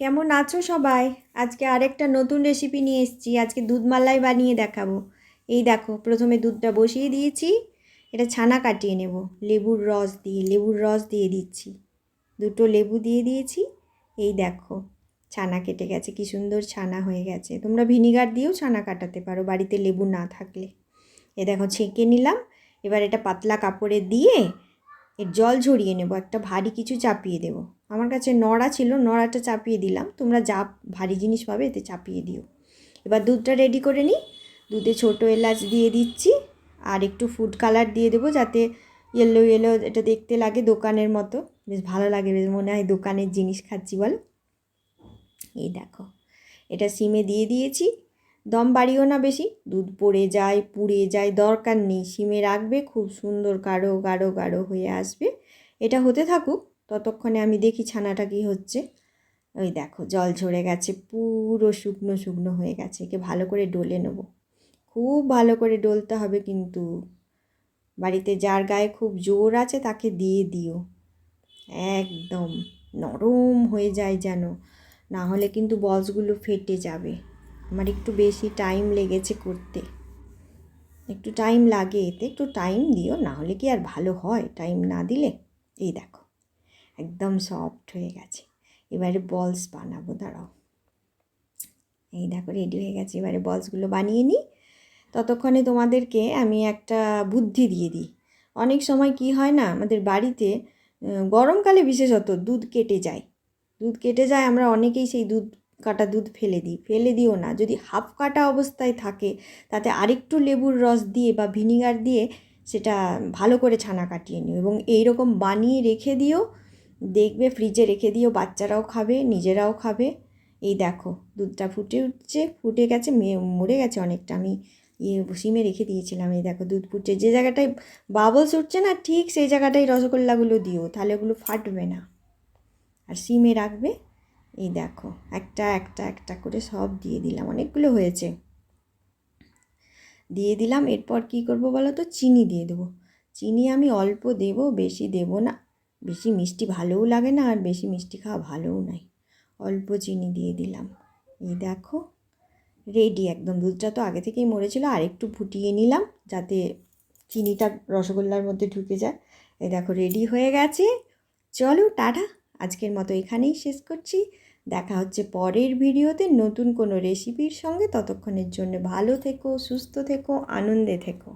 কেমন আছো সবাই? আজকে আরেকটা নতুন রেসিপি নিয়ে এসেছি। আজকে দুধ মালাই বানিয়ে দেখাবো। এই দেখো, প্রথমে দুধটা বসিয়ে দিয়েছি। এটা ছানা কাটিয়ে নেব লেবুর রস দিয়ে দিচ্ছি। দুটো লেবু দিয়ে দিয়েছি। এই দেখো, ছানা কেটে গেছে, কি সুন্দর ছানা হয়ে গেছে। তোমরা ভিনিগার দিয়েও ছানা কাটাতে পারো বাড়িতে লেবু না থাকলে। এ দেখো, ছেঁকে নিলাম। এবার এটা পাতলা কাপড়ে দিয়ে এর জল ঝরিয়ে নেব। একটা ভারী কিছু চাপিয়ে দেব। আমার কাছে নড়া ছিল, নড়াটা চাপিয়ে দিলাম। তোমরা যা ভারী জিনিস পাবে এতে চাপিয়ে দিও। এবার দুধটা রেডি করে নিই। দুধে ছোটো এলাচ দিয়ে দিচ্ছি, আর একটু ফুড কালার দিয়ে দেবো, যাতে ইয়েলো ইয়েলো এটা দেখতে লাগে দোকানের মতো। বেশ ভালো লাগে, বেশ মনে হয় দোকানের জিনিস খাচ্ছি বলো। এই দেখো, এটা সিমে দিয়ে দিয়েছি। দম বাড়িও না বেশি, দুধ পড়ে যায় পুড়ে যায়, দরকার নেই। সিমে রাখবে, খুব সুন্দর গাঢ় গাঢ় গাঢ় হয়ে আসবে। এটা হতে থাকুক, ততক্ষণে আমি দেখি ছানাটা কি হচ্ছে। ওই দেখো, জল ঝরে গেছে, পুরো শুকনো শুকনো হয়ে গেছে। একে ভালো করে ডলে নেব। খুব ভালো করে ডলতে হবে কিন্তু। বাড়িতে যার গায়ে খুব জোর আছে তাকে দিয়ে দিও। একদম নরম হয়ে যায় যেন, না হলে কিন্তু বলসগুলো ফেটে যাবে। আমার একটু বেশি টাইম লেগেছে করতে। একটু টাইম লাগে, এতে একটু টাইম দিও, না হলে কি আর ভালো হয় টাইম না দিলে। এই দেখো, একদম সফট হয়ে গেছে। এবারে বলস বানাবো, দাঁড়াও। এই দেখো, রেডি হয়ে গেছে। এবারে বলসগুলো বানিয়ে নিই। ততক্ষণে তোমাদেরকে আমি একটা বুদ্ধি দিয়ে দিই। অনেক সময় কি হয় না, আমাদের বাড়িতে গরমকালে বিশেষত দুধ কেটে যায়। আমরা অনেকেই সেই দুধ ফেলে দিও না। যদি হাফ কাটা অবস্থায় থাকে, তাতে আরেকটু লেবুর রস দিয়ে বা ভিনিগার দিয়ে সেটা ভালো করে ছানা কাটিয়ে নিও, এবং এই রকম বানিয়ে রেখে দিও। দেখবে, ফ্রিজে রেখে দিও, বাচ্চারাও খাবে, নিজেরাও খাবে। এই দেখো, দুধটা ফুটে গেছে, মরে গেছে অনেকটা। আমি সিমে রেখে দিয়েছিলাম। এই দেখো, দুধ ফুটছে। যে জায়গাটায় বাবলস উঠছে না, ঠিক সেই জায়গাটায় রসগোল্লাগুলো দিও, তাহলে ওগুলো ফাটবে না। আর সিমে রাখবে। এই দেখো, একটা একটা একটা করে সব দিয়ে দিলাম, অনেকগুলো হয়েছে। দিয়ে দিলাম। এরপর কি করব বলো তো, চিনি দিয়ে দেবো। চিনি আমি অল্প দেব, বেশি দেব না। বেশি মিষ্টি ভালোও লাগে না, আর বেশি মিষ্টি খাওয়া ভালোও নয়। অল্প চিনি দিয়ে দিলাম। এই দেখো, রেডি একদম। দুধটা তো আগে থেকেই মরেছিল, আর একটু ফুটিয়ে নিলাম যাতে চিনিটা রসগোল্লার মধ্যে ঢুকে যায়। এই দেখো, রেডি হয়ে গেছে। চলো, টাটা। আজকের মতো এখানেই শেষ করছি। দেখা হচ্ছে পরের ভিডিওতে নতুন কোনো রেসিপির সঙ্গে। ততক্ষণের জন্য ভালো থেকো, সুস্থ থেকো, আনন্দে থেকো।